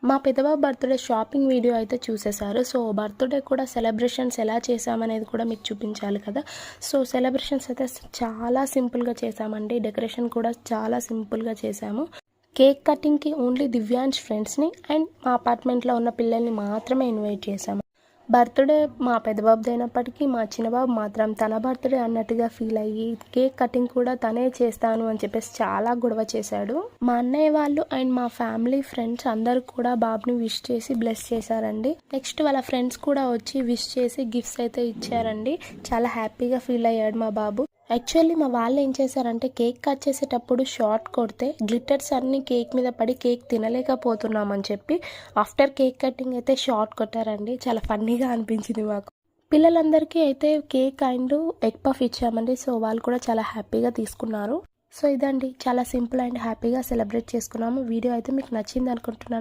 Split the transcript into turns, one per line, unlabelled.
మా పెద్దబాబు birthday shopping video అయితే చూసేశారు. So birthday కూడా సెలబ్రేషన్స్ ఎలా చేసామనేది కూడా మీకు చూపించాలి కదా. సో సెలబ్రేషన్స్ అయితే చాలా సింపుల్గా చేసామండి. డెకరేషన్ కూడా చాలా సింపుల్గా చేసాము. కేక్ కటింగ్కి ఓన్లీ దివ్యాంష్ ఫ్రెండ్స్ని అండ్ మా అపార్ట్మెంట్లో ఉన్న పిల్లల్ని మాత్రమే ఇన్వైట్ చేసాము. బర్త్డే మా పెద్దబాబుది అయినప్పటికీ మా చిన్నబాబు మాత్రం తన బర్త్డే అన్నట్టుగా ఫీల్ అయ్యి కేక్ కటింగ్ కూడా తనే చేస్తాను అని చెప్పేసి చాలా గొడవ చేశాడు. మా అన్నయ్య వాళ్ళు అండ్ మా ఫ్యామిలీ ఫ్రెండ్స్ అందరూ కూడా బాబుని విష్ చేసి బ్లెస్ చేశారండి. నెక్స్ట్ వాళ్ళ ఫ్రెండ్స్ కూడా వచ్చి విష్ చేసి గిఫ్ట్స్ అయితే ఇచ్చారండి. చాలా హ్యాపీగా ఫీల్ అయ్యాడు మా బాబు. యాక్చువల్లీ మా వాళ్ళు ఏం చేశారంటే కేక్ కట్ చేసేటప్పుడు షార్ట్ కొడితే గ్లిటర్స్ అన్నీ కేక్ మీద పడి కేక్ తినలేకపోతున్నామని చెప్పి ఆఫ్టర్ కేక్ కటింగ్ అయితే షార్ట్ కొట్టారండి. చాలా ఫన్నీగా అనిపించింది మాకు. పిల్లలందరికీ అయితే కేక్ అండ్ ఎగ్ పఫ్ ఇచ్చామండి. సో వాళ్ళు కూడా చాలా హ్యాపీగా తీసుకున్నారు. సో ఇదండి, చాలా సింపుల్ అండ్ హ్యాపీగా సెలబ్రేట్ చేసుకున్నాము. వీడియో అయితే మీకు నచ్చింది అనుకుంటున్నాను.